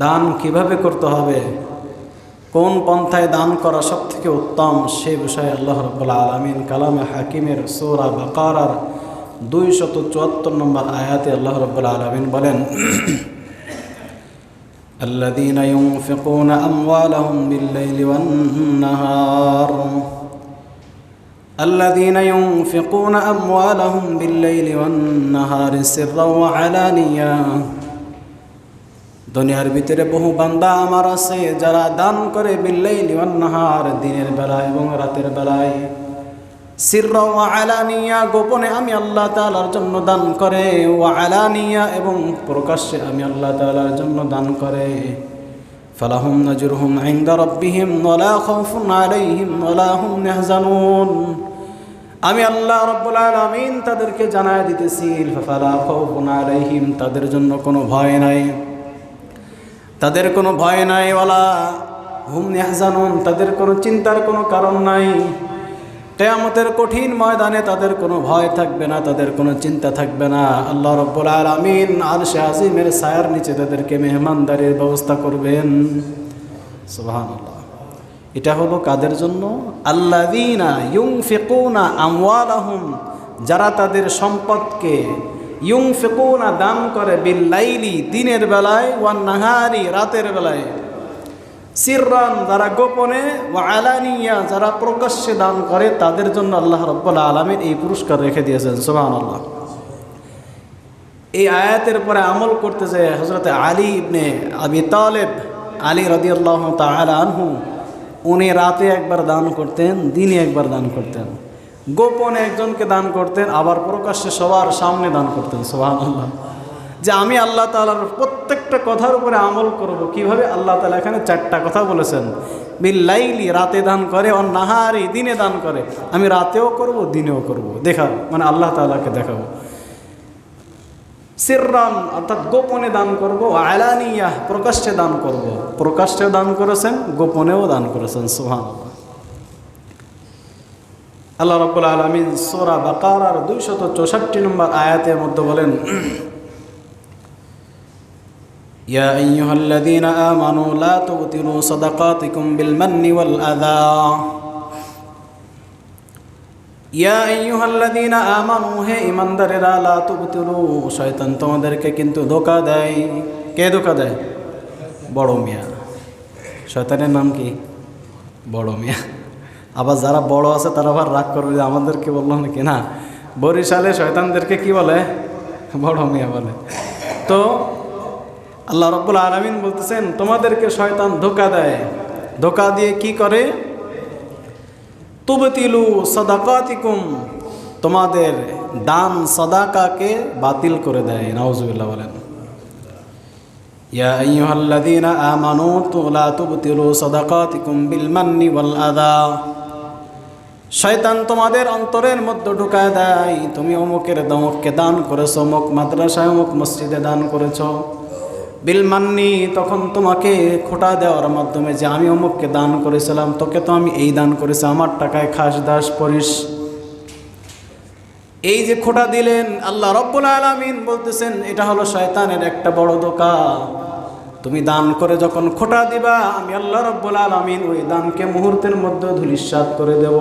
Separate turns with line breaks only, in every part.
দান কিভাবে করতে হবে, কোন পন্থায় দান করা সবথেকে উত্তম, সে বিষয়ে আল্লাহ রাব্বুল আলামিন কালামে হাকিমের সূরা বাকারার 274 নম্বর আয়াতে আল্লাহ রাব্বুল আলামিন বলেন, الذين ينفقون أموالهم بالليل والنهار الذين ينفقون أموالهم بالليل والنهار سرا وعلانية। দুনিয়ার ভিতরে বহু বান্দা আমার আছে যারা দান করে বিল্লাইলি ওয়ান নাহার, দিনের বেলায় এবং রাতের বেলায়, সিররা ওয়া আলানিয়া, গোপনে আমি আল্লাহ তাআলার জন্য দান করে, ওয়া আলানিয়া, এবং প্রকাশ্যে আমি আল্লাহ তাআলার জন্য দান করে। ফালাহুম নাজরুহুম ইনদা রাব্বিহিম ওয়ালা খাউফুন আলাইহিম ওয়ালা হুম ইয়াহজানুন। আমি আল্লাহ রাব্বুল আলামিন তাদেরকে জানায় দিতেছি, ফালা খাউফুন আলাইহিম, তাদের জন্য কোনো ভয় নাই, তাদের কোনো ভয় নাই, ওয়ালা হুম ইয়াহজানুন, তাদের কোনো চিন্তার কোনো কারণ নাই। কিয়ামতের কঠিন ময়দানে তাদের কোনো ভয় থাকবে না, তাদের কোনো চিন্তা থাকবে না। আল্লাহ রাব্বুল আলামিন আরশে আজিমের ছায়ার নিচে তাদেরকে মেহমানদারির ব্যবস্থা করবেন। সুবহানাল্লাহ। এটা হলো কাদের জন্য? আল্লাযীনা ইউনফিকুনা আমওয়ালাহুম, যারা তাদের সম্পদকে, ইউনফিকুনা, দান করে, বিল্লাইলি, দিনের বেলায়, ওয়ান নাহারি, রাতের বেলায়, সিররান, যারা গোপনে, ওয়া আলানিয়া, যারা প্রকাশ্যে দান করে, তাদের জন্য আল্লাহ রাব্বুল আলামিন এই পুরস্কার রেখে দিয়েছেন। সুবহানাল্লাহ। এই আয়াতের পরে আমল করতে যায় হযরত আলী ইবনে আবি তালেব, আলী রাদিয়াল্লাহু তাআলা আনহু, উনি রাতে একবার দান করতেন, দিনে একবার দান করতেন, গোপনে একজনকে দান করতেন, আবার প্রকাশ্যে সবার সামনে দান করতেন। সুবহানাল্লাহ। যে আমি আল্লাহ তাআলার প্রত্যেকটা কথার উপরে আমল করব। কিভাবে? আল্লাহ তাআলা এখানে 4টা কথা বলেছেন। বিল্লাইলি, রাতে দান করে, ওয়ান নাহারি, দিনে দান করে। আমি রাতেও করব, দিনেও করব, দেখাবো, মানে আল্লাহ তাআলাকে দেখাবো। সিররান, অর্থাৎ গোপনে দান করব, আলানিয়া, প্রকাশ্যে দান করব। প্রকাশ্যে দান করেছেন, গোপনেও দান করেছেন। সুবহানাল্লাহ। আল্লাহ রাব্বুল আলামিন সূরা বাকারার 264 নম্বর আয়াতের মধ্যে বলেন, ইয়া আইয়ুহাল্লাযীনা আমানু লা তুবতিলু সাদাকাতিকুম বিল মান্নি ওয়াল আযা। ইয়া আইয়ুহাল্লাযীনা আমানু, হে ঈমানদারেরা, লা তুবতিলু, শয়তান তোমাদেরকে কিন্তু ধোঁকা দেয়। কে ধোঁকা দেয়? বড় মিয়া। শয়তানের নাম কি? বড় মিয়া। আবার যারা বড় আছে তারা আবার রাগ করবে যে আমাদেরকে বললাম নাকি। না, বরিশালে শয়তানদেরকে কি বলে? বড় মিয়া বলে। তো আল্লাহ রাব্বুল আলামিন বলতেছেন তোমাদেরকে শয়তান ধোঁকা দেয়। ধোঁকা দিয়ে কি করে? তুবতিলু সাদাকাতিকুম, তোমাদের দান সাদাকাকে বাতিল করে দেয়। নাউজুবিল্লাহ বলেন। ইয়া আইয়ুহাল্লাযীনা আমানু লা তুবতিলু সাদাকাতিকুম বিল মান্নি ওয়াল আযা। শয়তান তোমাদের অন্তরের মধ্যে ঢুকায় দেয়, তুমি অমুকের দমককে দান করেছো, অমুক মাদ্রাসায়, অমুক মসজিদে দান করেছো। বিল মান্নি, তখন তোমাকে খোটা দেওয়ার মাধ্যমে, যে আমি অমুককে দান করেছিলাম, তোকে তো আমি এই দান করেছি, আমার টাকায় খাস, দাস পড়িস। এই যে খোটা দিলেন, আল্লাহ রাব্বুল আলামিন বলতেছেন এটা হলো শয়তানের একটা বড় ধোঁকা। তুমি দান করে যখন খোটা দিবা, আমি আল্লাহ রাব্বুল আলামিন ওই দানকে মুহূর্তের মধ্যে ধূলিসাৎ করে দেব।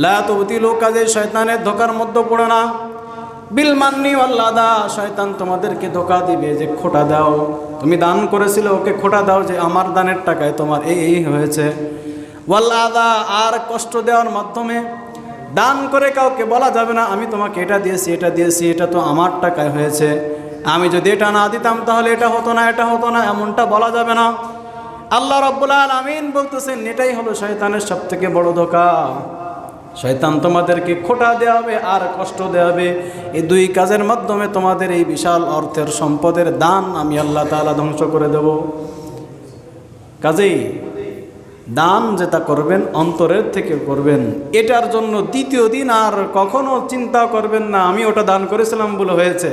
লা তুবতিলু, কাজে শয়তানের ধোঁকার মধ্যে পড়ে না। বিল মান্নি ওয়াল আযা, শয়তান তোমাদেরকে ধোঁকা দিবে যে খোটা দাও, তুমি দান করেছিলে, ওকে খোটা দাও যে আমার দানের টাকায় তোমার এই হয়েছে। ওয়াল আযা, আর কষ্ট দেওয়ার মাধ্যমে। দান করে কাউকে বলা যাবে না আমি তোমাকে এটা দিয়েছি, এটা দিয়েছি, এটা তো আমার টাকায় হয়েছে, আমি যদি এটা না দিতাম তাহলে এটা হতো না, এটা হতো না, এমনটা বলা যাবে না। আল্লাহ রাব্বুল আলামিন বলতেছেন এটাই হলো শয়তানের সবথেকে বড় ধোঁকা। শয়তান তোমাদেরকে খোটা দেওয়াবে আর কষ্ট দেওয়াবে। এই দুই কাজের মাধ্যমে তোমাদের এই বিশাল অর্থের সম্পদের দান আমি আল্লাহ তাআলা ধ্বংস করে দেব। কাজেই দান যেটা করবেন অন্তরের থেকে করবেন। এটার জন্য দ্বিতীয় দিন আর কখনো চিন্তা করবেন না আমি ওটা দান করেছিলাম বলে হয়েছে,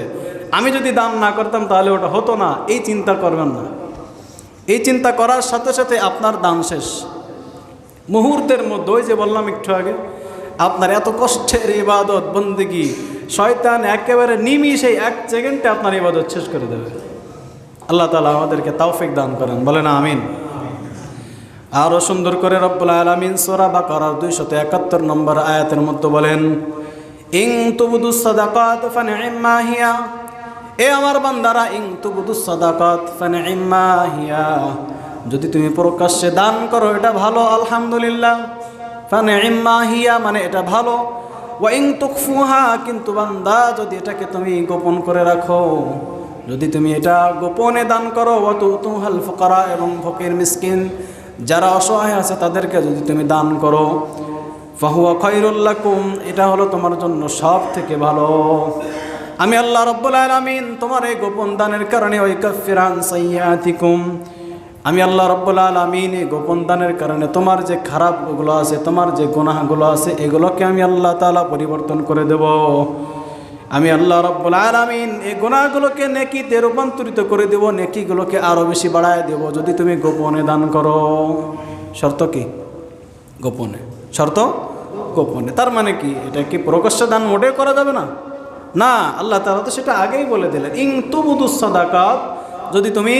আমি যদি দান না করতাম তাহলে ওটা হতো না, এই চিন্তা করবেন না। এই চিন্তা করার সাথে সাথে আপনার দান শেষ মুহূর্তের মধ্যে। ওই যে বললাম একটু আগে, আপনার এত কষ্টের ইবাদত বন্দেগী, শয়তান একেবারে নিমিষে 1 সেকেন্ডে আপনার ইবাদত শেষ করে দেবে। আল্লাহ তাআলা আমাদেরকে তৌফিক দান করেন, বলেন আমিন। আরও সুন্দর করে রব্বুল আলামিন সূরা বাকারার 271 নম্বর আয়াতের মধ্যে বলেন, ইন তুবদুস সাদাকাত ফানি'ম্মা হিয়া, এ আমার বান্দারা, ইন তুবদুস সাদাকাত ফানি'ম্মা হিয়া, যদি তুমি প্রকাশ্যে দান করো এটা ভালো, আলহামদুলিল্লাহ। ফানি'ম্মা হিয়া মানে এটা ভালো। ওয়া ইন তুখফুহা, কিন্তু বান্দা যদি এটাকে তুমি গোপন করে রাখো, যদি তুমি এটা গোপনে দান করো, ওয়া তুতুহাল ফুকারা, এবং ফকির মিসকিন যারা অসহায় আছে তাদেরকে যদি তুমি দান করো, ফাহুয়া খায়রুল লাকুম, এটা হলো তোমার জন্য সব থেকে ভালো। আমি আল্লাহ রাব্বুল আলামিন তোমার এই গোপন দানের কারণে ওই কাফিরান সাইয়্যাতিকুম, আমি আল্লাহ রাব্বুল আলামিন এই গোপন দানের কারণে তোমার যে খারাপগুলো আছে, তোমার যে গুনাহগুলো আছে, এগুলোকে আমি আল্লাহ তাআলা পরিবর্তন করে দেব। আমি আল্লাহ রাব্বুল আলামিন এই গুনাহগুলোকে নেকিতে রূপান্তরিত করে দেব, নেকিগুলোকে আরও বেশি বাড়ায় দেব যদি তুমি গোপনে দান করো। শর্ত কি? গোপনে। শর্ত গোপনে। তার মানে কি? এটা কি প্রকাশ্যে দান মোটেও করা যাবে না? না, আল্লাহ তাআলা তো সেটা আগেই বলে দিলেন, ইন তুবদুস সাদাকাত, যদি তুমি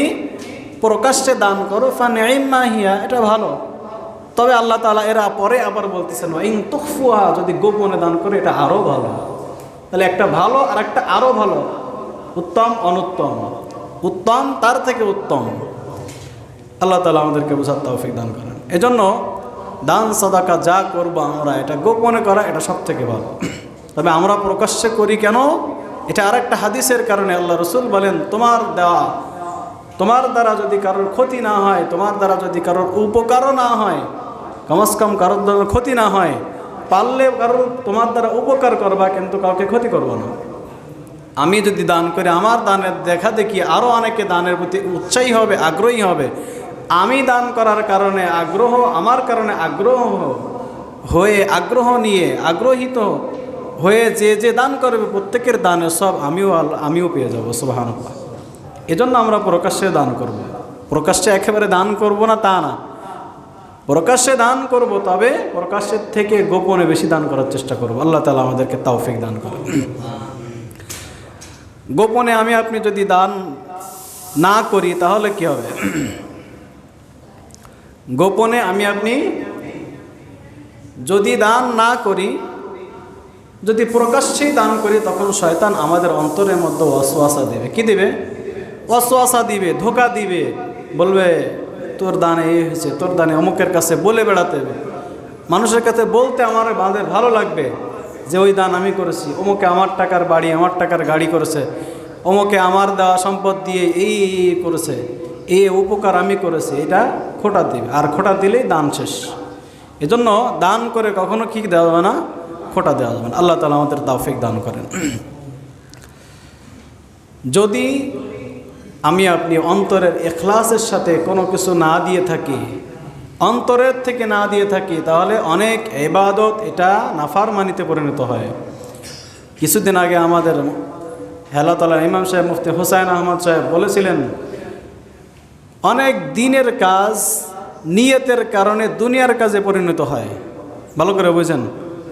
প্রকাশ্যে দান করো, ফানি'ম্মা হিয়া, এটা ভালো। তবে আল্লাহ তাআলা এরা পরে আবার বলতেছেন, ইন তুখফুহা, যদি গোপনে দান করে এটা আরও ভালো। তাহলে একটা ভালো আর একটা আরও ভালো, উত্তম অনুত্তম, উত্তম তার থেকে উত্তম। আল্লাহ তাআলা আমাদেরকে বোঝার তৌফিক দান করেন। এজন্য দান সাদাকা যা করবো আমরা, এটা গোপনে করা এটা সব থেকে ভালো। তবে আমরা প্রকাশ্যে করি কেন? এটা আরেকটা হাদিসের কারণে। আল্লাহ রাসূল বলেন, তোমার দেওয়া, তোমার দ্বারা যদি কারোর ক্ষতি না হয়, তোমার দ্বারা যদি কারোর উপকারও না হয়, কমস কম কারোর দ্বারা ক্ষতি না হয়, পারলে কারোর তোমার দ্বারা উপকার করবা, কিন্তু কাউকে ক্ষতি করবো না। আমি যদি দান করি, আমার দানের দেখা দেখি আরও অনেকে দানের প্রতি উৎসাহী হবে, আগ্রহী হবে। আমি দান করার কারণে আগ্রহ, আমার কারণে আগ্রহ হয়ে, আগ্রহ নিয়ে আগ্রহীত হয়ে যে দান করবে, প্রত্যেকের দানের সব আমিও পেয়ে যাবো, সুবহানাল্লাহ। এজন্য আমরা প্রকাশ্যে দান করব। প্রকাশ্যে একেবারে দান করব না তা না, প্রকাশ্যে দান করব, তবে প্রকাশ্যের থেকে গোপনে বেশি দান করার চেষ্টা করব। আল্লাহ তাআলা আমাদেরকে তৌফিক দান করেন। গোপনে আমি আপনি যদি দান না করি তাহলে কি হবে? গোপনে আমি আপনি যদি দান না করি, যদি প্রকাশ্যেই দান করি, তখন শয়তান আমাদের অন্তরের মধ্যে ওয়াসওয়াসা দেবে। কি দিবে? ওয়াসওয়াসা দিবে, ধোঁকা দিবে, বলবে তোর দানে এই হয়েছে, তোর দানে অমুকের কাছে বলে বেড়াতে হবে। মানুষের কাছে বলতে আমাদের ভালো লাগবে যে ওই দান আমি করেছি, অমুকে আমার টাকার বাড়ি, আমার টাকার গাড়ি করেছে, অমুকে আমার দেওয়া সম্পদ দিয়ে এই করেছে, এই উপকার আমি করেছি, এটা খোঁটা দিবে। আর খোঁটা দিলেই দান শেষ। এজন্য দান করে কখনো কি দেওয়া যাবে না? খোঁটা দেওয়া যাবে না। আল্লাহ তাআলা আমাদের তৌফিক দান করেন। যদি আমি আপনি অন্তরের ইখলাসের সাথে কোনো কিছু না দিয়ে থাকি, অন্তরের থেকে না দিয়ে থাকি, তাহলে অনেক ইবাদত এটা নাফরমানিতে পরিণত হয়। কিছুদিন আগে আমাদের হেলাতলার ইমাম সাহেব মুফতি হুসাইন আহমদ সাহেব বলেছিলেন, অনেক দিনের কাজ নিয়তের কারণে দুনিয়ার কাজে পরিণত হয়। ভালো করে বুঝেন,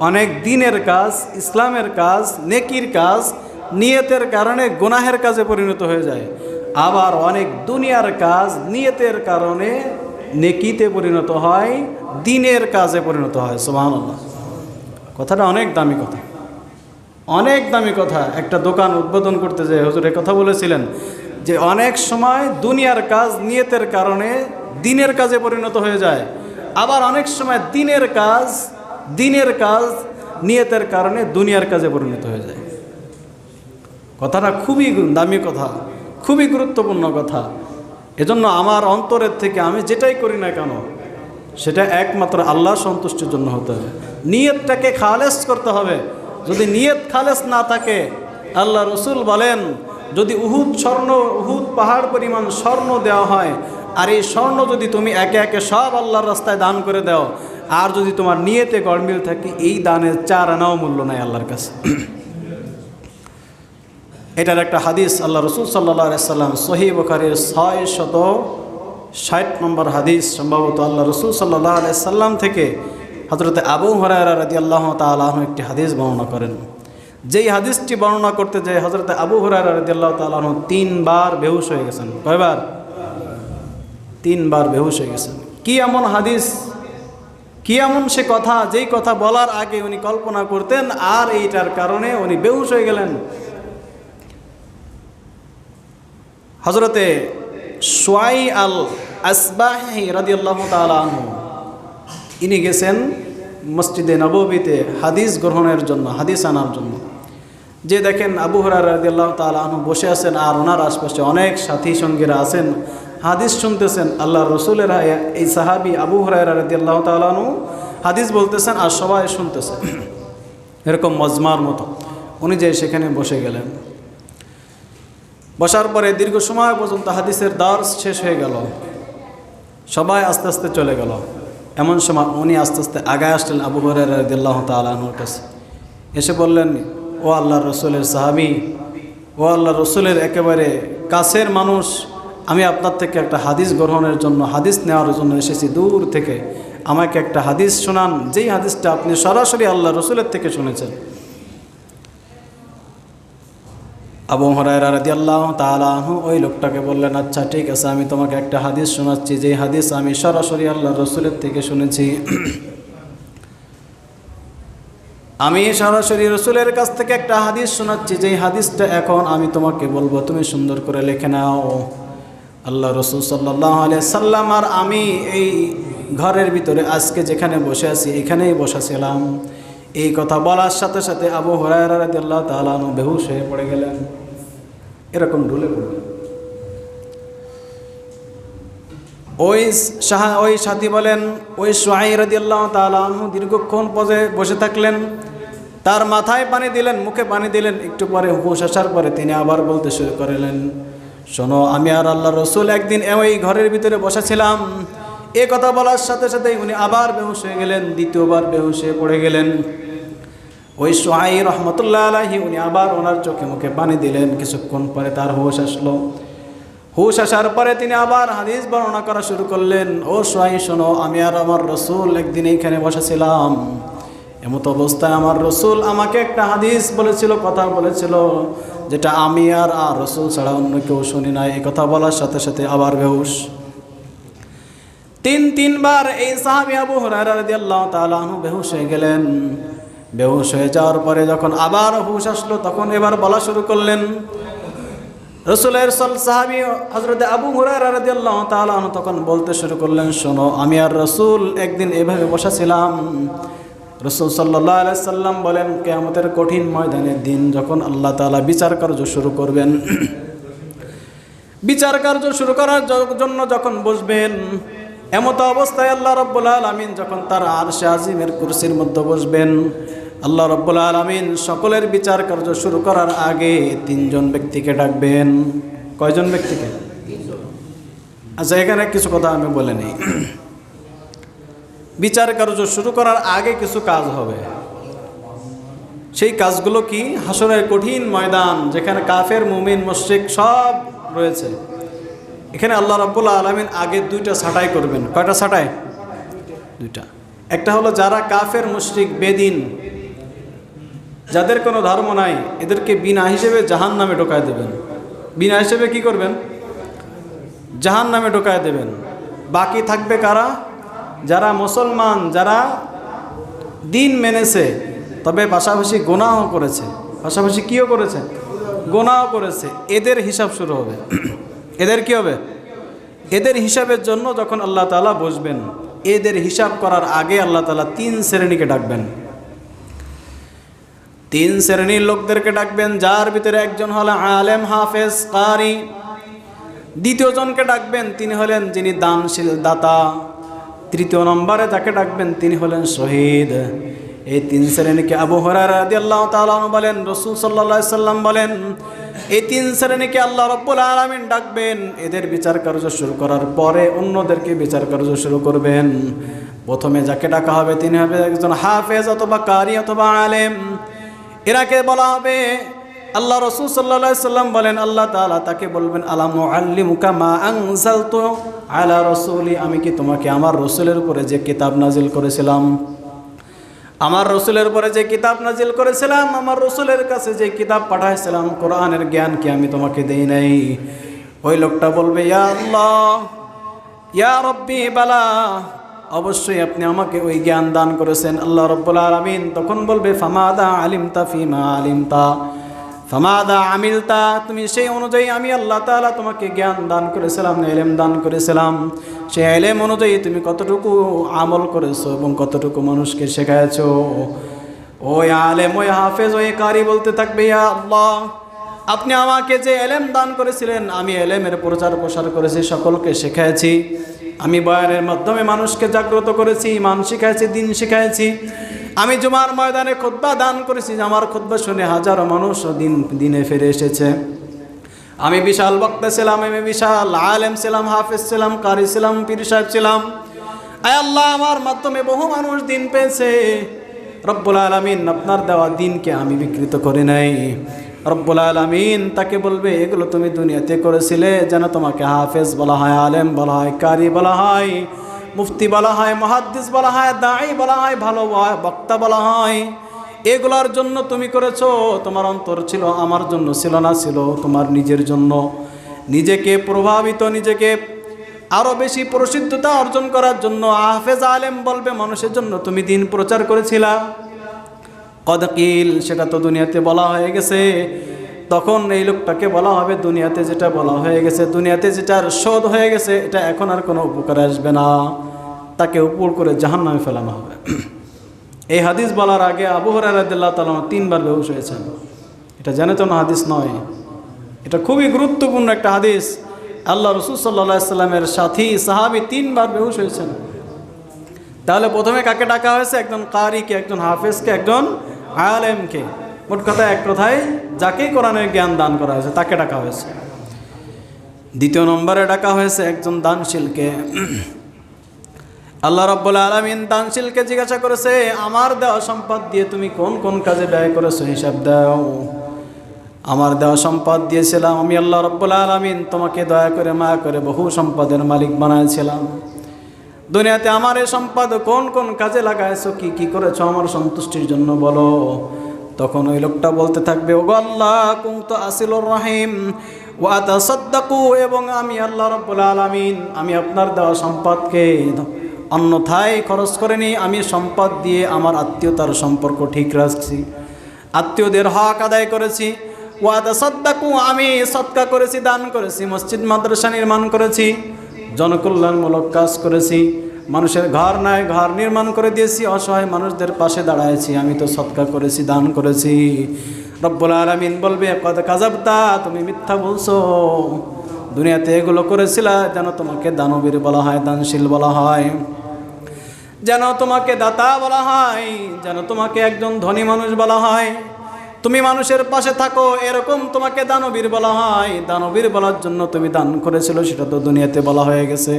অনেক দিনের কাজ, ইসলামের কাজ, নেকির কাজ নিয়তের কারণে গুনাহের কাজে পরিণত হয়ে যায়। আবার অনেক দুনিয়ার কাজ নিয়তের কারণে নেকিতে পরিণত হয়, দিনের কাজে পরিণত হয়। সুবহানাল্লাহ। কথাটা অনেক দামি কথা, অনেক দামি কথা। একটা দোকান উদ্বোধন করতে যেয়ে হুজুর এই কথা বলেছিলেন যে অনেক সময় দুনিয়ার কাজ নিয়তের কারণে দিনের কাজে পরিণত হয়ে যায়, আবার অনেক সময় দিনের কাজ নিয়তের কারণে দুনিয়ার কাজে পরিণত হয়ে যায়। কথাটা খুবই দামি কথা, খুবই গুরুত্বপূর্ণ কথা। এজন্য আমার অন্তরের থেকে আমি যেটাই করি না কেন, সেটা একমাত্র আল্লাহর সন্তুষ্টির জন্য হতে হবে। নিয়তটাকে খালেস করতে হবে। যদি নিয়ত খালেস না থাকে, আল্লাহ রসুল বলেন, যদি উহুদ পাহাড় পরিমাণ স্বর্ণ দেওয়া হয়, আর এই স্বর্ণ যদি তুমি একে একে সব আল্লাহর রাস্তায় দান করে দাও, আর যদি তোমার নিয়তে গড়মিল থাকে, এই দানের 4 আনাও মূল্য নাই আল্লাহর কাছে। এটার একটা হাদিস আল্লাহ রসুল সাল্লাল্লাহু আলাইহি সাল্লাম সহিহ বুখারীর 660 নম্বর হাদিস, সম্ভবত আল্লাহ রসুল সাল্লাল্লাহু আলাইহি সাল্লাম থেকে হযরত আবু হুরায়রা রাদিয়াল্লাহু তাআলা আনহু একটি হাদিস বর্ণনা করেন যেই হাদিসটি বর্ণনা করতে যায় হযরত আবু হুরায়রা রাদিয়াল্লাহু তাআলা আনহু 3 বার বেহুশ হয়ে গেছেন। কয়বার? 3 বার বেহুশ হয়ে গেছেন। কি এমন হাদিস, কি এমন সে কথা, যেই কথা বলার আগে উনি কল্পনা করতেন আর এইটার কারণে উনি বেহুশ হয়ে গেলেন। হযরতে শুআই আল আসবাহি রাদিয়াল্লাহু তাআলা আনহু ইনি গেছেন মসজিদে নববীতে হাদিস গ্রহণের জন্য, হাদিস আনার জন্য। যে দেখেন আবু হুরায়রা রাদিয়াল্লাহু তাআলা আনহু বসে আছেন আর ওনার আশপাশে অনেক সাথী সঙ্গীরা আছেন, হাদিস শুনতেছেন। আল্লাহর রাসূলের এই সাহাবী আবু হুরায়রা রাদিয়াল্লাহু তাআলা আনহু হাদিস বলতেছেন আর সবাই শুনতেছেন, এরকম মজমার মতো। উনি যে সেখানে বসে গেলেন। বসার পরে দীর্ঘ সময় পর্যন্ত হাদিসের দার্স শেষ হয়ে গেল, সবাই আস্তে আস্তে চলে গেল। এমন সময় উনি আস্তে আস্তে আগায় আসলেন আবু হুরায়রা রাদিয়াল্লাহু তাআলা আনহুর কাছে। এসে বললেন, ও আল্লাহর রাসূলের সাহাবী, ও আল্লাহর রাসূলের একেবারে কাছের মানুষ, আমি আপনার থেকে একটা হাদিস গ্রহণের জন্য, হাদিস নেওয়ার জন্য এসেছি দূর থেকে। আমাকে একটা হাদিস শোনান, যেই হাদিসটা আপনি সরাসরি আল্লাহর রাসূলের থেকে শুনেছেন। আবু হুরায়রা রাদিয়াল্লাহু তাআলা আনহু ওই লোকটাকে বললেন, আচ্ছা ঠিক আছে, আমি তোমাকে একটা হাদিস শোনাচ্ছি, যেই হাদিস আমি সরাসরি আল্লাহর রাসূলের থেকে শুনেছি। আমি সরাসরি রাসূলের কাছ থেকে একটা হাদিস শোনাচ্ছি, যেই হাদিসটা এখন আমি তোমাকে বলবো, তুমি সুন্দর করে লিখে নাও। আল্লাহ রাসূল সাল্লাল্লাহু আলাইহি সাল্লাম আর আমি এই ঘরের ভিতরে আজকে যেখানে বসে আছি এখানেই বসেছিলাম। এই কথা বলার সাথে সাথে আবু হুরায়রা রাদিয়াল্লাহু তাআলা আনহু বেহুশ হয়ে পড়ে গেলেন, এরকম ঢুলে পড়লেন। ওই সাথী বলেন, ওই শুআই রাদিয়াল্লাহু তাআলা আনহু দীর্ঘক্ষণ বসে থাকলেন। তার মাথায় পানি দিলেন, মুখে পানি দিলেন। একটু পরে হুঁশ আসার পরে তিনি আবার বলতে শুরু করলেন, শোনো, আমি আর আল্লাহর রাসূল একদিন ওই ঘরের ভিতরে বসেছিলাম। এ কথা বলার সাথে সাথে উনি আবার বেহুশ হয়ে গেলেন, দ্বিতীয়বার বেহুশ হয়ে পড়ে গেলেন। ওই শুআই রহমতুল্লাহ আলাইহি উনি আবার ওনার চোখে মুখে পানি দিলেন। কিছুক্ষণ পরে তার হুঁশ আসলো। হুঁশ আসার পরে তিনি আবার হাদিস বর্ণনা করা শুরু করলেন। ও শুআই, শোনো, আমি আর আমার রাসূল একদিন এইখানে বসেছিলাম। এমত অবস্থায় আমার রাসূল আমাকে একটা হাদিস বলেছিল, কথা বলেছিল, যেটা আমি আর রাসূল ছাড়া অন্য কেউ শুনি নাই। এই কথা বলার সাথে সাথে আবার বেহুশ। তিনবার এই সাহাবী আবু হুরায়রা রাদিয়াল্লাহু তাআলা আনহু বেহুশ হয়ে গেলেন। বেহুশ হয়ে যাওয়ার পরে যখন আবার হুঁশ আসলো, তখন এবার বলা শুরু করলেন। রাসূলের সাহাবী হযরত আবু হুরায়রা রাদিয়াল্লাহু তাআলা আনহু তখন বলতে শুরু করলেন, শোনো, আমি আর রাসূল একদিন এভাবে বসেছিলাম। রাসূল সাল্লাল্লাহু আলাইহি সাল্লাম বলেন, কিয়ামতের কঠিন ময়দানের দিন যখন আল্লাহ তাআলা বিচার কার্য শুরু করবেন, বিচার কার্য শুরু করার জন্য যখন বসবেন, এমত অবস্থায় আল্লাহ রাব্বুল আলামিন যখন তার আরশে আজিমের কুরসির মধ্যে বসবেন, আল্লাহ রাব্বুল আলামিন সকলের বিচার কার্য শুরু করার আগে 3 জন ব্যক্তিকে ডাকবেন। কয়জন ব্যক্তিকে? আচ্ছা, এখানে কিছু কথা আমি বলে নিই। বিচার কার্য শুরু করার আগে কিছু কাজ হবে। সেই কাজগুলো কি? হাসরের কঠিন ময়দান, যেখানে কাফের, মুমিন, মুশরিক সব রয়েছে, এখানে আল্লাহ রাব্বুল আলামিন আগে 2টা ছাঁটাই করবেন। কয়টা ছাঁটাই? 2টা। একটা হলো যারা কাফের, মুশরিক, বেদিন, যাদের কোনো ধর্ম নাই, এদেরকে বিনা হিসেবে জাহান্নামে ঢোকায় দেবেন। বিনা হিসেবে কি করবেন? জাহান্নামে ঢোকায় দেবেন। বাকি থাকবে কারা? যারা মুসলমান, যারা দিন মেনেছে, তবে পাশাপাশি গুনাহও করেছে। পাশাপাশি কিও করেছে? গুনাহও করেছে। এদের হিসাব শুরু হবে। এদের কি হবে? এদের হিসাবের জন্য যখন আল্লাহ তাআলা বসবেন, এদের হিসাব করার আগে আল্লাহ তাআলা 3 শ্রেণীকে ডাকবেন। 3 শ্রেণীর লোকদেরকে ডাকবেন, যার ভিতরে একজন হলো আলেম, হাফেজ, কারি। দ্বিতীয় জনকে ডাকবেন, তিনি হলেন যিনি দানশীল, দাতা। তৃতীয় নম্বরে যাকে ডাকবেন, তিনি হলেন শহীদ। এই 3 শ্রেণীকে আবু হুরায়রা রাদিয়াল্লাহু তাআলা আনহু বলেন, রাসূল সাল্লাল্লাহু আলাইহি সাল্লাম বলেন, এই 3 শ্রেণীকে আল্লাহ রাব্বুল আলামিন ডাকবেন। এদের বিচার কার্য শুরু করার পরে অন্যদেরকে বিচার কার্য শুরু করবেন। প্রথমে যাকে ডাকা হবে তিনি হবে একজন হাফেজ অথবা কারি অথবা আলেম। এরাকে বলা হবে, আল্লাহ রাসূল সাল্লাল্লাহু আলাইহি সাল্লাম বলেন, আল্লাহ তাআলা তাকে বলবেন, আলাম নুআল্লিমুকা মা আনজালতু আলা রাসূলি, আমি কি তোমাকে আমার রাসূলের উপরে যে কিতাব নাজিল করেছিলাম, আমার রসুলের পরে যে কিতাব নাজিল করেছিলাম, আমার রসুলের কাছে যে কিতাব পাঠাইছিলাম, কোরআনের জ্ঞান কি আমি তোমাকে দেই নাই? ওই লোকটা বলবে, ইয়া আল্লাহ, ইয়া রব্বি বালা, অবশ্যই আপনি আমাকে ওই জ্ঞান দান করেছেন। আল্লাহ রব্বুল আলামিন তখন বলবে, ফামাদা আলিমতা ফিমা আলিমতা ফামাদা আমিলতা, তুমি সেই অনুযায়ী আমি আল্লাহ তাআলা তোমাকে জ্ঞান দান করেছিলাম, ইলম দান করেছিলাম, সেই ইলম অনুযায়ী তুমি কতটুকু আমল করেছো এবং কতটুকু মানুষকে শেখায়ছো। ওই আলেম, ওই হাফেজ, ওই কারি বলতে থাকবে, ইয়া আল্লাহ, আপনি আমাকে যে ইলম দান করেছিলেন, আমি ইলমের প্রচার প্রসার করেছি, সকলকে শেখাইছি, আমি বয়ানের মাধ্যমে মানুষকে জাগ্রত করেছি, ইমান শিখাইছি, দিন শিখাইছি, আমি জুমার ময়দানে খুতবা দান করেছি, আমার খুতবা শুনে হাজারো মানুষ দিনে ফিরে এসেছে। আমি বিশাল বক্তা ছিলাম, আমি বিশাল আলেম ছিলাম, হাফেজ ছিলাম, কারি ছিলাম, পীর সাহেব ছিলাম। আয় আল্লাহ, আমার মাধ্যমে বহু মানুষ দিন পেয়েছে। রব্বুল আলামিন আপনার দেওয়া দিনকে আমি বিকৃত করি নাই। রব্বুল আলামিন তাকে বলবে, এগুলো তুমি দুনিয়াতে করেছিলে যেন তোমাকে হাফেজ বলা হয়, আলেম বলা হয়, কারি বলা হয়, মুফতি বলা হয়, মুহাদ্দিস বলা হয়, দাঈ বলা হয়, ভালো বক্তা বলা হয়। এগুলোর জন্য তুমি করেছো। তোমার অন্তর ছিল আমার জন্য, ছিল না, ছিল তোমার নিজের জন্য, নিজেকে প্রভাবিত, নিজেকে আরো বেশি প্রসিদ্ধতা অর্জন করার জন্য। হাফেজ আলেম বলবে মানুষের জন্য তুমি দিন প্রচার করেছিলা। কদকিল, সেটা তো দুনিয়াতে বলা হয়ে গেছে। তখন এই লোকটাকে বলা হবে, দুনিয়াতে যেটা বলা হয়ে গেছে, দুনিয়াতে যেটার শোধ হয়ে গেছে, এটা এখন আর কোনো উপকারে আসবে না, তাকে উপর করে জাহান্নামে ফেলানো হবে। এই হাদিস বলার আগে আবু হুরায়রা রাদিয়াল্লাহু তাআলা 3 বার বেহুশ হয়েছেন। এটা জানেন না হাদিস নয়, এটা খুবই গুরুত্বপূর্ণ একটা হাদিস। আল্লাহ রাসূল সাল্লাল্লাহু আলাইহি সাল্লামের সাথী সাহাবী 3 বার বেহুশ হয়েছেন। তাহলে প্রথমে কাকে ডাকা হয়েছে? একজন কারিকে, একজন হাফেজকে, একজন আলেমকে। মোট কথা, এক কথায় যাকেই কোরআনের জ্ঞান দান করা হয়েছে তাকে ডাকা হয়েছে। দ্বিতীয় নম্বরে ডাকা হয়েছে একজন দানশীলকে। আল্লাহ রাব্বুল আলামিন দানশীলকে জিজ্ঞাসা করেছে, আমার দেওয়া সম্পদ দিয়ে তুমি কোন কোন কাজে ব্যয় করেছো, হিসাব দাও। আমার দেওয়া সম্পদ দিয়েছিলাম আমি আল্লাহ রাব্বুল আলামিন, তোমাকে দয়া করে মায়া করে বহু সম্পদের মালিক বানাইছিলাম। দুনিয়াতে আমার এই সম্পদ কোন কোন কাজে লাগাইছো, কি কি করেছো আমার সন্তুষ্টির জন্য বলো। তখন ওই লোকটা বলতে থাকবে, ওগো আল্লাহ, কুনতু আসিলুর রহিম ওয়া আতাসাদ্দাকু, এবং আমি আল্লাহ রাব্বুল আলামিন, আমি আপনার দেওয়া সম্পদকে অন্যথায় খরচ করিনি, আমি সম্পদ দিয়ে আমার আত্মীয়তার সম্পর্ক ঠিক রাখছি, আত্মীয়দের হক আদায় করেছি। ওয়া আতাসাদ্দাকু, আমি সদকা করেছি, দান করেছি, মসজিদ মাদ্রাসা নির্মাণ করেছি, জনকল্যাণমূলক কাজ করেছি, মানুষের ঘর নাই ঘর নির্মাণ করে দিয়েছি, অসহায় মানুষদের পাশে দাঁড়াইছি, আমি তো সদকা করেছি, দান করেছি। রব্বুল আলামিন বলবে, কদ কাযাবতা, তুমি মিথ্যা বলছো, দুনিয়াতে এগুলো করেছিলা যেন তোমাকে দানবীর বলা হয়, দানশীল বলা হয়, যেন তোমাকে দাতা বলা হয়, যেন তোমাকে একজন ধনী মানুষ বলা হয়, তুমি মানুষের পাশে থাকো এরকম তোমাকে দানবীর বলা হয়। দানবীর বলার জন্য তুমি দান করেছিল, সেটা তো দুনিয়াতে বলা হয়ে গেছে।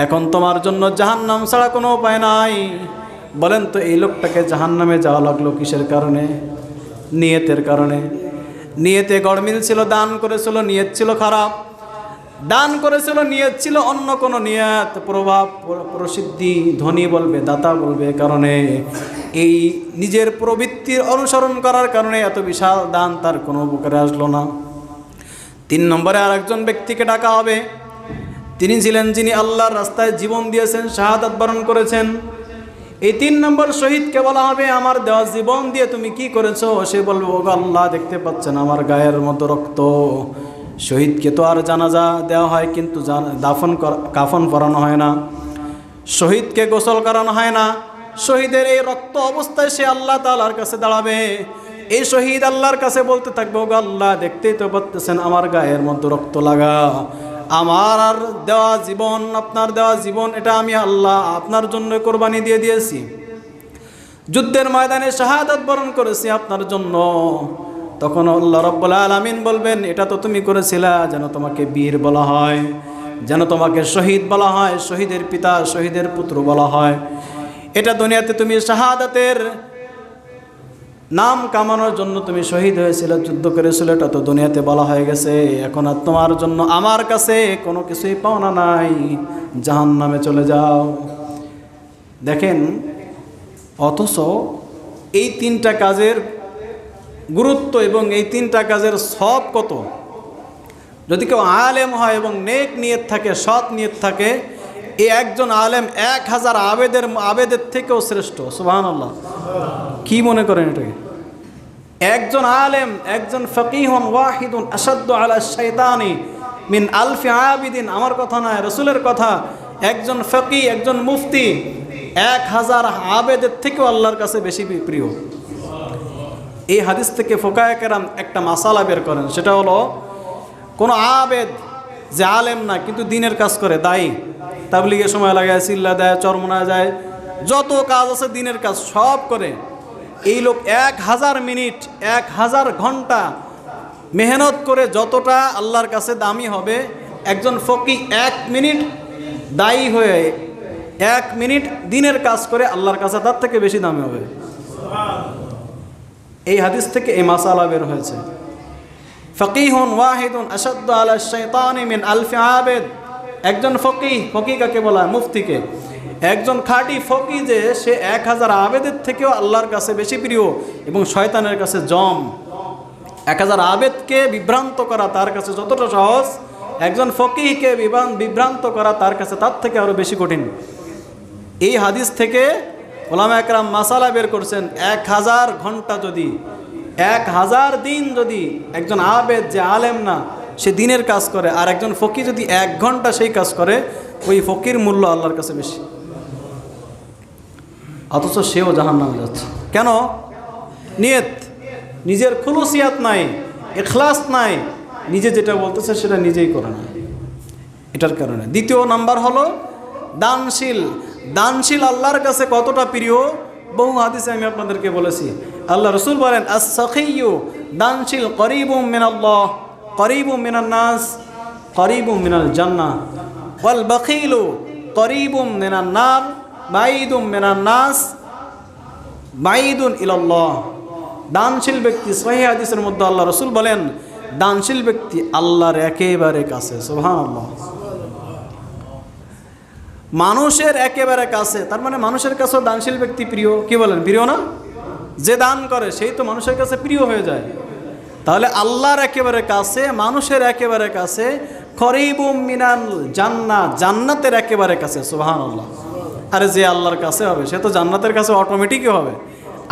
এখন তোমার জন্য জাহান্নাম ছাড়া কোনো উপায় নাই। বলেন তো, এই লোকটাকে জাহান্নামে যাওয়া লাগলো কিসের কারণে? নিয়তের কারণে। নিয়তে গড়মিল ছিল, দান করেছিল, নিয়ত ছিল খারাপ, দান করেছিল, নিয়ত ছিল অন্য কোনো নিয়ত, প্রভাব, প্রসিদ্ধি, ধনী বলবে, দাতা বলবে, কারণে এই নিজের প্রবৃত্তির অনুসরণ করার কারণে এত বিশাল দান তার কোনো উপকারে আসলো না। 3 নম্বরে আরেকজন ব্যক্তিকে ডাকা হবে। তিনি ছিলেন যিনি আল্লাহর রাস্তায় জীবন দিয়েছেন, শাহাদাত বরণ করেছেন। এই 3 নম্বর শহীদকে বলা হবে, আমার দেওয়া জীবন দিয়ে তুমি কি করেছো? সে বলবে, ও আল্লাহ, দেখতে পাচ্ছেন আমার গায়ের মতো রক্ত। শহীদকে তো আর জানাজা দেওয়া হয়, কিন্তু কাফন পরানো হয় না, শহীদকে গোসল করানো হয় না। শহীদের এই রক্ত অবস্থায় সে আল্লাহ তাআলার কাছে দাঁড়াবে। এই শহীদ আল্লাহর কাছে বলতে থাকবে, ও আল্লাহ, দেখতেই তো পাচ্ছেন আমার গায়ের মধ্যে রক্ত লাগা, আমার আর দেওয়া জীবন, আপনার দেওয়া জীবন, এটা আমি আল্লাহ আপনার জন্য কোরবানি দিয়ে দিয়েছি, যুদ্ধের ময়দানে শাহাদাত বরণ করেছি আপনার জন্য। তখন আল্লাহ রাব্বুল আলামিন বলবেন, এটা তো তুমি করেছিলা যেন তোমাকে বীর বলা হয়, যেন তোমাকে শহীদ বলা হয়, শহীদের পিতা, শহীদের পুত্র বলা হয়। এটা দুনিয়াতে তুমি শাহাদাতের নাম কামানোর জন্য তুমি শহীদ হয়েছিল, যুদ্ধ করেছিল, এটা তো দুনিয়াতে বলা হয়ে গেছে। এখন আর তোমার জন্য আমার কাছে কোনো কিছুই পাওনা নাই, জাহান্নামে চলে যাও। দেখেন, অথচ এই তিনটা কাজের গুরুত্ব এবং এই তিনটা কাজের সব কত। যদি কেউ আলেম হয় এবং নেক নিয়ত থাকে, সৎ নিয়ত থাকে, এই একজন আলেম 1000 আবেদের থেকেও শ্রেষ্ঠ। সুবহানাল্লাহ। কি মনে করেন এটাকে? একজন আলেম, একজন ফকিহুন ওয়াহিদুন আশাদ্দু আলা শাইতানি মিন আলফি আবিদিন। আমার কথা নয়, রাসূলের কথা। একজন ফকি, একজন মুফতি 1000 আবেদের থেকেও আল্লাহর কাছে বেশি প্রিয়। এই হাদিস থেকে ফুকাহায়ে কেরাম একটা মাসালা বের করেন, সেটা হলো কোনো আবেদ যে আলেম না কিন্তু দিনের কাজ করে, দায়ী, তাবলীগে সময় লাগায়, চিল্লা দেয়, চরমনা যায়, যত কাজ আছে দিনের কাজ সব করে, এই লোক 1000 মিনিট 1000 ঘন্টা মেহনত করে যতটা আল্লাহর কাছে দামি হবে, একজন ফকি 1 মিনিট দায়ী হয়ে 1 মিনিট দিনের কাজ করে আল্লাহর কাছে তার থেকে বেশি দামি হবে। এই হাদিস থেকে এই মাসালা বের হয়েছে। ফকিহুন ওয়াহিদুন আশাদ্দু আলা শাইতানি মিন আলফি আবেদ। একজন ফকি কাকে বলা হয়? মুফতিকে। একজন খাঁটি ফকি যে সে 1000 আবেদের থেকেও আল্লাহর কাছে বেশি প্রিয় এবং শয়তানের কাছে জম। 1000 আবেদকে বিভ্রান্ত করা তার কাছে যতটা সহজ, একজন ফকিহকে বিভ্রান্ত করা তার কাছে তার থেকে আরও বেশি কঠিন। এই হাদিস থেকে উলামায়ে কেরাম মাসালা বের করছেন, 1000 ঘন্টা যদি, 1000 দিন যদি একজন আবেদ যে আলেম না সে দিনের কাজ করে, আর একজন ফকি যদি 1 ঘন্টা সেই কাজ করে, ওই ফকির মূল্য আল্লাহর কাছে বেশি, অথচ সেও জাহান্নামে যাচ্ছে। কেন? নিয়ত, নিজের খুলুসিয়াত নাই, ইখলাস নাই, নিজে যেটা বলতেছে সেটা নিজেই করে না, এটার কারণে। দ্বিতীয় নাম্বার হলো দানশীল। দানশীল আল্লাহর কাছে কতটা প্রিয় বহু হাদিসে আমি আপনাদেরকে বলেছি। আল্লাহ রাসূল বলেন, আস-সাখিয়্যু, দানশীল, করিবুম মিনাল্লাহ, করিবুম মিনান নাস, করিবুম মিনাল জান্নাহ, ওয়াল বাখিলু করিবুম মিনান নার, বাইদুম মিনান নাস, বাইদুন ইলাল্লাহ। দানশীল ব্যক্তি, সহিহ হাদিসের মধ্যে আল্লাহ রাসূল বলেন, দানশীল ব্যক্তি আল্লাহর একেবারে কাছে। সুবহানাল্লাহ। মানুষের একেবারে কাছে, তার মানে মানুষের কাছেও দানশীল ব্যক্তি প্রিয়। কি বলেন, প্রিয় না? যে দান করে সেই তো মানুষের কাছে প্রিয় হয়ে যায়। তাহলে আল্লাহর একেবারে কাছে, মানুষের একেবারে কাছে, করিবুম মিনাল জান্নাহ, জান্নাতের একেবারে কাছে। সুবহানাল্লাহ। আরে যে আল্লাহর কাছে হবে সে তো জান্নাতের কাছে অটোমেটিকই হবে।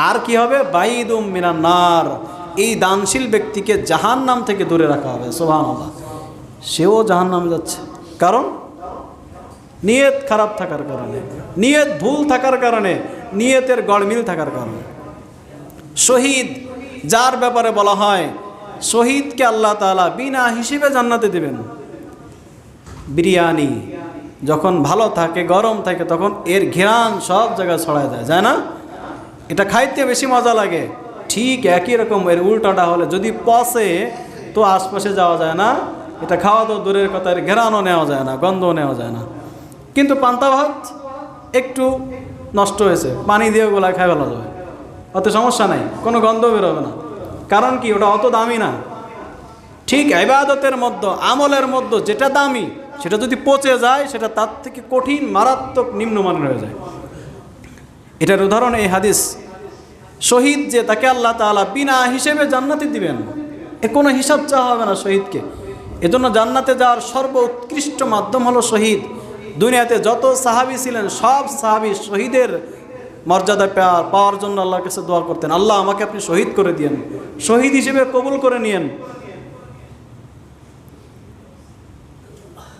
আর কি হবে? বাইদুম মিনান নার, এই দানশীল ব্যক্তিকে জাহান্নাম থেকে দূরে রাখা হবে। সুবহানাল্লাহ। সেও জাহান্নামে যাচ্ছে, কারণ নিয়ত খারাপ থাকার কারণে, নিয়ত ভুল থাকার কারণে, নিয়তের গড়মিল থাকার কারণে। শহীদ যার ব্যাপারে বলা হয়, শহীদকে আল্লাহ তাআলা বিনা হিসেবে জান্নাতে দিবেন। বিরিয়ানি যখন ভালো থাকে, গরম থাকে, তখন এর ঘ্রাণ সব জায়গায় ছড়ায় যায়, যায় না? এটা খাইতে বেশি মজা লাগে। ঠিক একই রকম এর উল্টাটা হলে যদি পচে তো আশপাশে যাওয়া যায় না, এটা খাওয়া তো দূরের কথা, এর ঘ্রাণও নেওয়া যায় না, গন্ধও নেওয়া যায় না। কিন্তু পান্তা ভাত একটু নষ্ট হয়েছে, পানি দিয়ে ওগুলা খাই ফেলা যাবে, অত সমস্যা নাই, কোনো গন্ধ বেরোবে না। কারণ কি? ওটা অত দামি না। ঠিক ইবাদতের মধ্যে, আমলের মধ্যে যেটা দামি সেটা যদি পচে যায়, সেটা তার থেকে কঠিন, মারাত্মক, নিম্নমানের হয়ে যায়। এটার উদাহরণ এই হাদিস। শহীদ যে, তাকে আল্লাহ তাআলা বিনা হিসেবে জান্নাতে দিবেন, এ কোনো হিসাব চাওয়া হবে না শহীদকে। এজন্য জান্নাতে যাওয়ার সর্বোৎকৃষ্ট মাধ্যম হলো শহীদ। দুনিয়াতে যত সাহাবী ছিলেন সব সাহাবী শহীদের মর্যাদা পাওয়ার জন্য আল্লাহর কাছে দোয়া করতেন, আল্লাহ আমাকে আপনি শহীদ করে দিয়েন, শহীদ হিসেবে কবুল করে নিয়েন।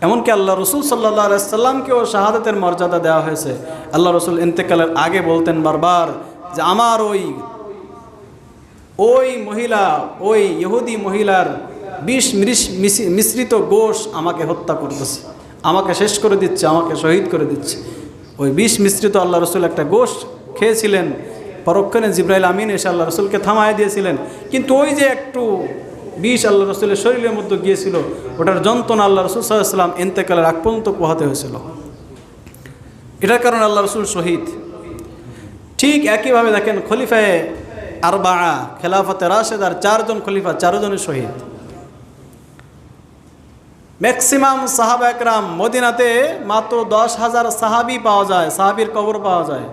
এমনকি আল্লাহ রসুল সাল্লাল্লাহু আলাইহি সাল্লামকেও শাহাদাতের মর্যাদা দেওয়া হয়েছে। আল্লাহ রসুল ইন্তেকালের আগে বলতেন বারবার যে আমার ওই মহিলা, ওই ইহুদি মহিলার বিষ মিশ্রিত গোশ আমাকে হত্যা করতেছে, আমাকে শেষ করে দিচ্ছে, আমাকে শহীদ করে দিচ্ছে। ওই বিষ মিশ্রিত আল্লাহ রসুল একটা গোশ খেয়েছিলেন, পরক্ষণে জিবরাইল আমিন এসে আল্লাহ রসুলকে থামায় দিয়েছিলেন। কিন্তু ওই যে একটু বিষ আল্লাহ রসুলের শরীরের মধ্যে গিয়েছিল, ওটার যন্ত্রণা আল্লাহ রসুল সাল্লাল্লাহু আলাইহি ওয়াসাল্লাম ইন্তেকালের আগ পর্যন্ত পোহাতে হয়েছিল। এটার কারণে আল্লাহ রসুল শহীদ। ঠিক একইভাবে দেখেন খলিফায়ে আরবাআ, খেলাফতে রাশেদার 4 জন খলিফা, 4 জনই শহীদ। ম্যাক্সিমাম সাহাবা একরাম, মদিনাতে মাত্র 10,000 সাহাবি পাওয়া যায়, সাহাবির কবর পাওয়া যায়,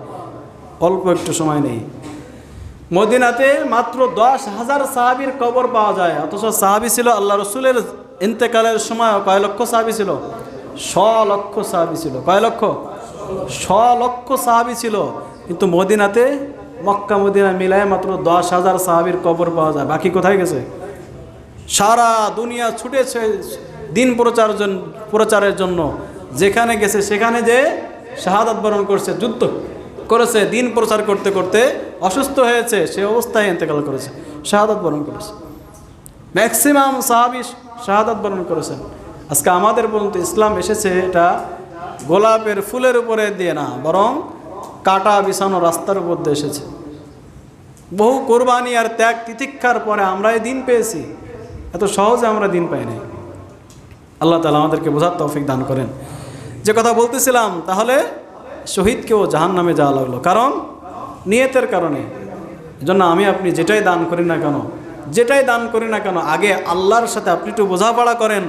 অল্প একটু সময় নেই। মদিনাতে মাত্র 10,000 সাহাবীর কবর পাওয়া যায়, অথচ সাহাবী ছিল আল্লাহ রসুলের ইন্তেকালের সময় কয় লক্ষ সাহাবী ছিল? 100 লক্ষ সাহাবী ছিল। কয় লক্ষ? 100 লক্ষ সাহাবী ছিল। কিন্তু মদিনাতে, মক্কা মদিনা মিলায় মাত্র 10,000 সাহাবীর কবর পাওয়া যায়। বাকি কোথায় গেছে? সারা দুনিয়া ছুটেছে দিন প্রচারের জন্য, যেখানে গেছে সেখানে যে শাহাদাত বরণ করছে, যুদ্ধ করেছে, দিন প্রচার করতে করতে অসুস্থ হয়েছে, সে অবস্থায় ইন্তেকাল করেছে, শাহাদাত বরণ করেছে। ম্যাক্সিমাম সাহাবী শাহাদাত বরণ করেছেন। আজকে আমাদের পর্যন্ত ইসলাম এসেছে এটা গোলাপের ফুলের উপরে দিয়ে না, বরং কাটা বিছানো রাস্তার উপর দিয়ে এসেছে। বহু কোরবানি আর ত্যাগ তিতিক্ষার পরে আমরা এই দিন পেয়েছি, এত সহজে আমরা দিন পাই নাই। আল্লাহ তাআলা আমাদেরকে বোঝার তৌফিক দান করেন। যে কথা বলতেছিলাম, তাহলে শহীদকেও জাহান্নামে যাওয়া লাগলো, কারণ নিয়তের কারণে। এজন্য আমি আপনি যেটাই দান করি না কেন আগে আল্লাহর সাথে আপনি একটু বোঝাপড়া করেন,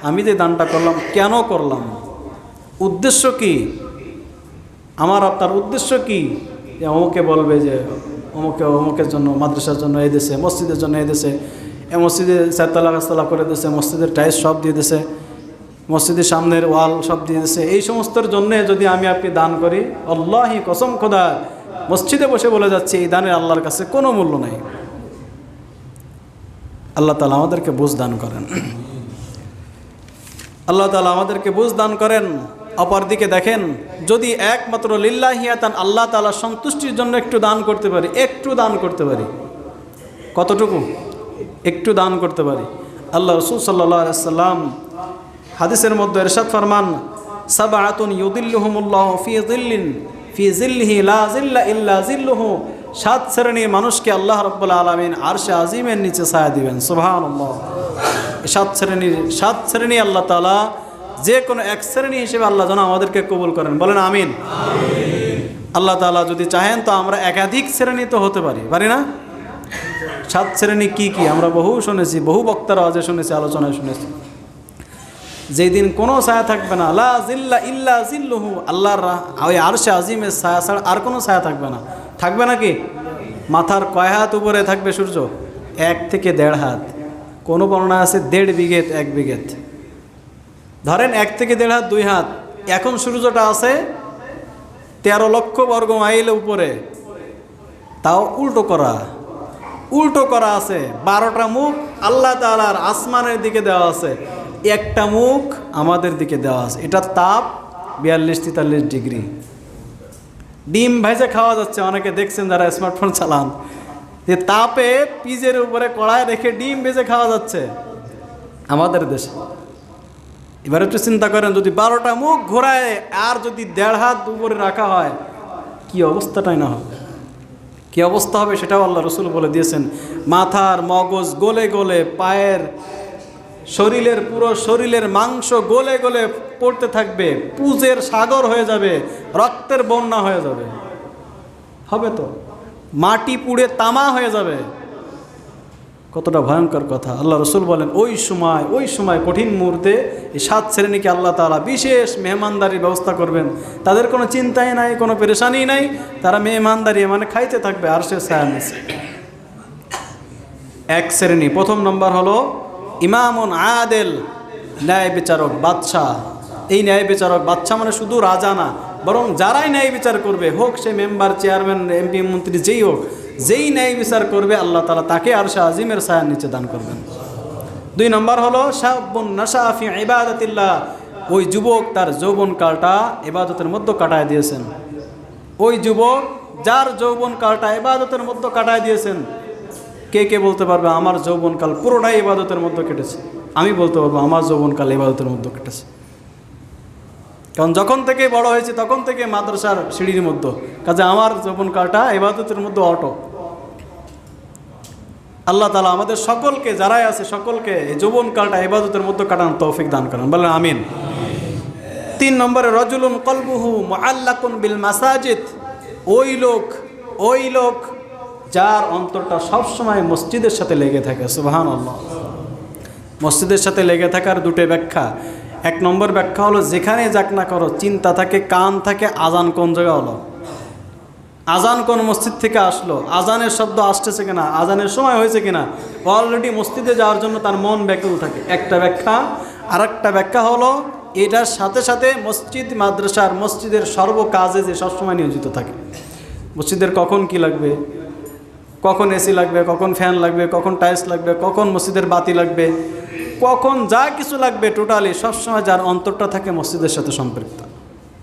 আমি যে দানটা করলাম কেন করলাম, উদ্দেশ্য কি, আমার আপনার উদ্দেশ্য কি। যে অমুকে বলবে যে অমুকের জন্য, মাদ্রাসার জন্য এই দেশে, মসজিদের জন্য এই দেশে, মসজিদে 4 তলা 5 তলা করে দিয়েছে, মসজিদের টাইলস সব দিয়ে দিয়েছে, মসজিদের সামনের ওয়াল সব দিয়ে দিয়েছে, এই সমস্তর জন্যে যদি আমি আপনি দান করি, আল্লাহি কসম খোদা মসজিদে বসে বলে যাচ্ছে এই দানের আল্লাহর কাছে কোনো মূল্য নাই। আল্লাহ তাআলা আমাদেরকে বুঝ দান করেন। আল্লাহ তাআলা আমাদেরকে বুঝ দান করেন। অপরদিকে দেখেন, যদি একমাত্র লিল্লাহিয়াতান আল্লাহ তাআলা সন্তুষ্টির জন্য একটু দান করতে পারি, কতটুকু? একটু দান করতে পারি। আল্লাহ রাসূল সাল্লাল্লাহু আলাইহি ওয়াসাল্লাম হাদিসের মধ্যে ইরশাদ ফরমান, সাবআতুন ইউদিল্লুহুমুল্লাহু ফি জিল্লিহি লা জিল্লা ইল্লা জিল্লুহু, 7 শ্রেণীর মানুষকে আল্লাহ রাব্বুল আলামিন আরশে আজিমের নিচে ছায়া দিবেন। সুবহানাল্লাহ। 7 শ্রেণী আল্লাহ তাআলা যে কোনো এক শ্রেণী হিসেবে আল্লাহ যেন আমাদেরকে কবুল করেন, বলেন আমিন। আল্লাহ তাআলা যদি চাহেন তো আমরা একাধিক শ্রেণী তো হতে পারি না? 7 শ্রেণী কি কি আমরা বহু শুনেছি, বহু বক্তারা আজ শুনেছি, আলোচনায় শুনেছি। যেই দিন কোনো ছায়া থাকবে না, লা জিল্লা ইল্লা জিল্লুহু, আল্লাহর ওই আরশে আজিমের ছায়া ছাড়া আর কোনো ছায়া থাকবে না। থাকবে নাকি? মাথার কয় হাত উপরে থাকবে সূর্য? 1 থেকে 1.5 হাত। কোনো বর্ণনা আছে 1.5 বিঘেত, 1 বিঘেত, ধরেন 1 থেকে 1.5 হাত, 2 হাত। এখন সূর্যটা আছে 13 লক্ষ বর্গ মাইল উপরে, তাও উল্টো করা আছে। 12টা মুখ আল্লাহ তাআলার আসমানের দিকে দেওয়া আছে, একটা মুখ আমাদের দিকে দেওয়া আছে। এটা তাপ 42-43 ডিগ্রি। ডিম ভেজে খাওয়া যাচ্ছে, অনেকে দেখছেন যারা স্মার্টফোন চালান, যে তাপে পিজের উপরে কড়াই রেখে ডিম ভেজে খাওয়া যাচ্ছে আমাদের দেশে। এবার একটু চিন্তা করেন, যদি 12টা মুখ ঘোরায় আর যদি 1.5 হাত উপরে রাখা হয়, কি অবস্থাটাই না হবে, কি অবস্থা হবে সেটাও আল্লাহ রসুল বলে দিয়েছেন। মাথার মগজ গলে গলে, পায়ের পুরো শরীরের মাংস গলে গলে পড়তে থাকবে, পুজের সাগর হয়ে যাবে, রক্তের বন্যা হয়ে যাবে, হবে তো, মাটি পুড়ে তামা হয়ে যাবে। কতটা ভয়ঙ্কর কথা। আল্লাহ রসুল বলেন ওই সময় কঠিন মুহূর্তে এই 7 শ্রেণীকে আল্লাহ তাআলা বিশেষ মেহমানদারির ব্যবস্থা করবেন। তাদের কোনো চিন্তাই নাই, কোনো পেরেশানি নাই, তারা মেহমানদারি মানে খাইতে থাকবে আরশের ছায়া নিচে। 1 শ্রেণী, প্রথম নম্বর হলো ইমামুন আদেল, ন্যায় বিচারক, বাদশাহ। এই ন্যায় বিচারক, বাদশাহ মানে শুধু রাজা না, বরং যারাই ন্যায় বিচার করবে, হোক সে মেম্বার, চেয়ারম্যান, এমপি, মন্ত্রী, যেই হোক, যেই ন্যায় বিচার করবে আল্লাহ তাআলা তাকে আরশে আজিমের ছায়ার নিচে দান করবেন। 2 নম্বর হলো শাবুন নাশা ফি ইবাদাতিল্লাহ, ওই যুবক তার যৌবনকালটা ইবাদতের মধ্যে কাটায় দিয়েছেন। ওই যুবক যার যৌবনকালটা ইবাদতের মধ্যে কাটায় দিয়েছেন। কে বলতে পারবে আমার যৌবনকাল পুরোটাই ইবাদতের মধ্যে কেটেছে? আমি বলতে পারবো আমার যৌবনকাল ইবাদতের মধ্যে কেটেছে। কারণ যখন থেকে বড় হয়েছে তখন থেকে মাদ্রাসার সিঁড়ির মধ্যে, কাজে আমার যৌবনকালটা ইবাদতের মধ্যে অটো। আল্লাহ তাআলা আমাদের সকলকে, যারাই আছে সকলকে এই যৌবনকালটা ইবাদতের মধ্যে কাটানোর তৌফিক দান করেন, বলেন আমিন। 3 নম্বরে রজুলুন কলবুহু মুআল্লাকুন বিল মাসাজিদ, ওই লোক যার অন্তরটা সবসময় মসজিদের সাথে লেগে থাকে। সুবহানাল্লাহ। মসজিদের সাথে লেগে থাকার 2টি ব্যাখ্যা। 1 নম্বর ব্যাখ্যা হলো, যেখানে যাক না করো চিন্তা থাকে, কান থাকে আজান কোন জায়গা হলো, আজান কোন মসজিদ থেকে আসলো, আজানের শব্দ আসতেছে কিনা, আজানের সময় হয়েছে কিনা, অলরেডি মসজিদে যাওয়ার জন্য তার মন ব্যাকুল থাকে। একটা ব্যাখ্যা। আর একটা ব্যাখ্যা হলো এটার সাথে সাথে মসজিদ মাদ্রাসার মসজিদের সর্বকাজে যে সবসময় নিয়োজিত থাকে। মসজিদের কখন কি লাগবে, কখন এসি লাগবে, কখন ফ্যান লাগবে, কখন টাইলস লাগবে, কখন মসজিদের বাতি লাগবে, কখন যা কিছু লাগবে টোটালি সবসময় যার অন্তরটা থাকে মসজিদের সাথে সম্পৃক্ত,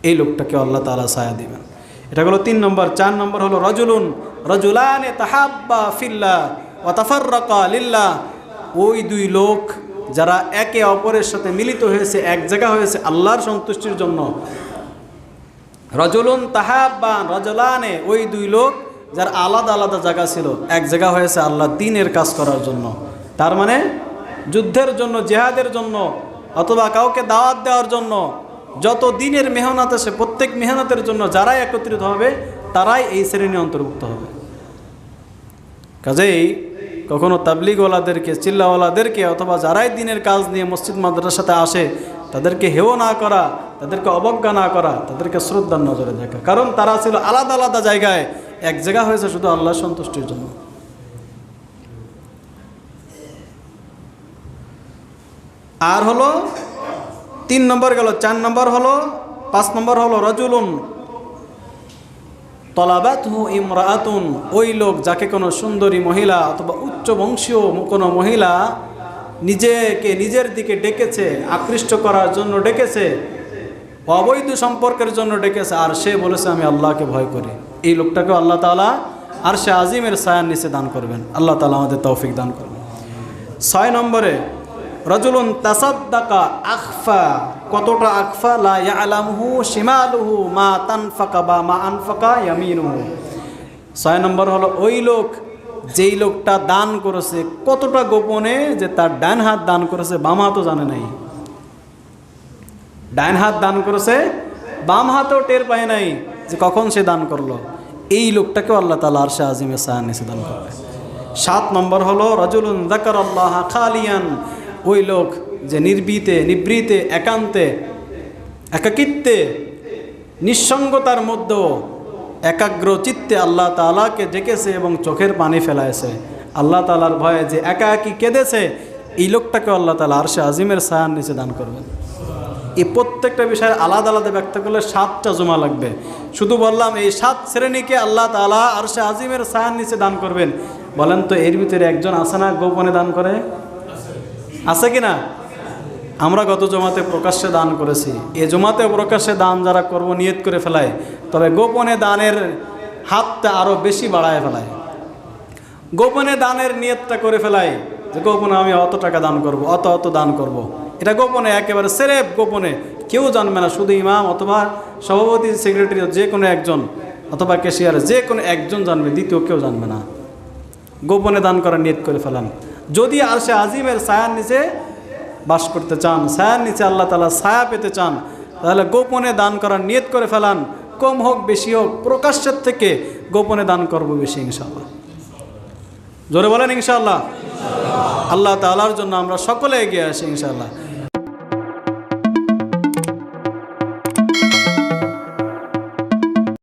এই লোকটাকে আল্লাহ তাআলা ছায়া দিবেন। এটা হলো 3 নম্বর। 4 নম্বর হলো রাজুলানে তাহাব্বা ফিল্লাহ ওয়া তাফাররাকা লিল্লাহ। ওই 2 লোক যারা একে অপরের সাথে মিলিত হয়েছে, এক জায়গা হয়েছে আল্লাহর সন্তুষ্টির জন্য। রাজুলুন তাহাব্বা, রাজুলানে ওই 2 লোক যার আলাদা আলাদা জায়গা ছিল, এক জায়গা হয়েছে আল্লাহ দ্বীনের কাজ করার জন্য। তার মানে যুদ্ধের জন্য, জিহাদের জন্য, অথবা কাউকে দাওয়াত দেওয়ার জন্য, যত দিনের মেহনত আছে প্রত্যেক মেহনতের জন্য যারাই একত্রিত হবে তারাই এই শ্রেণী অন্তর্ভুক্ত হবে। কাজেই কখনো তাবলিগওয়ালাদেরকে, চিল্লাওয়ালাদেরকে, অথবা যারাই দিনের কাজ নিয়ে মসজিদ মাদ্রাসার সাথে আসে তাদেরকে হেয় না করা, তাদেরকে অবজ্ঞা না করা, তাদেরকে শ্রদ্ধার নজরে দেখা। কারণ তারা ছিল আলাদা আলাদা জায়গায়, এক জায়গা হয়েছে শুধু আল্লাহর সন্তুষ্টির জন্য। আর হলো 3 নম্বর গেল। 4 নম্বর হলো, 5 নম্বর হলো রাজুলুন তলাবাতহু ইমরাআতুন। ওই লোক যাকে কোনো সুন্দরী মহিলা অথবা উচ্চ বংশীয় কোনো মহিলা নিজেকে নিজের দিকে ডেকেছে, আকৃষ্ট করার জন্য ডেকেছে, অবৈধ সম্পর্কের জন্য ডেকেছে, আর সে বলেছে আমি আল্লাহকে ভয় করি, এই লোকটাকে আল্লাহ তাআলা আরশে আজিমের ছায়ার নিচে দান করবেন। আল্লাহ তাআলা আমাদের তৌফিক দান করবেন। 6 নম্বরে রাজুলুন তাসাদ্দাকা আখফা। কতটা আখফা? লা ইয়ালামহু শিমালুহু মা তানফাকা বা মা আনফাকা ইয়ামিনুহু। 6 নম্বর হলো ওই লোক, যেই লোকটা দান করেছে কতটা গোপনে, যে তার ডান হাত দান করেছে বাম হাতও জানে নাই। ডান হাত দান করেছে, বাম হাতও টের পায় নাই যে কখন সে দান করলো। এই লোকটাকেও আল্লাহ তাআলা আরশে আজিমের ছায়ার নিচে দান করবে। 7 নম্বর হলো রাজুলুন যাকারাল্লাহ খালিয়ান। ওই লোক যে নিবৃতে, একান্তে, একাকিত্বে, নিঃসঙ্গতার মধ্যে একাগ্র চিত্তে আল্লাহ তাআলাকে ডেকেছে এবং চোখের পানি ফেলাইছে, আল্লাহ তাআলার ভয়ে যে একাকী কেঁদেছে, এই লোকটাকে আল্লাহ তাআলা আরশে আজিমের ছায়ার নিচে দান করবেন। এই প্রত্যেকটা বিষয়ের আলাদা আলাদা ব্যক্ত করলে 7টা জমা লাগবে। শুধু বললাম এই 7 শ্রেণীকে আল্লাহ তাআলা আরশে আজিমের ছায়ার নিচে দান করবেন। বলেন তো এর ভিতরে একজন আছে না গোপনে দান করে? আছে কি না? আমরা গত জমাতে প্রকাশ্যে দান করেছি। এই জমাতে প্রকাশ্যে দান যারা করব নিয়ত করে ফেলায়, তবে গোপনে দানের হাতটা আরও বেশি বাড়ায় ফেলায়। গোপনে দানের নিয়তটা করে ফেলায় যে গোপনে আমি অত টাকা দান করব, অত দান করব। এটা গোপনে, একেবারে সেরেফ গোপনে, কেউ জানবে না, শুধু ইমাম অথবা সভাপতি, সেক্রেটারি, যে কোনো একজন, অথবা ক্যাশিয়ার, যে কোনো একজন জানবে, দ্বিতীয় কেউ জানবে না। গোপনে দান করার নিয়ত করে ফেলান। যদি আরশে আজিমের ছায়ার নিচে বাস করতে চান, ছায়ার নিচে আল্লাহ তাআলা ছায়া পেতে চান, তাহলে গোপনে দান করার নিয়ত করে ফেলান। কম হোক বেশি হোক, প্রকাশ্যের থেকে গোপনে দান করব বেশি ইনশাআল্লাহ। জোরে বলেন ইনশাআল্লাহ। আল্লাহ তাআলার জন্য আমরা সকলে এগিয়ে আসি ইনশাআল্লাহ।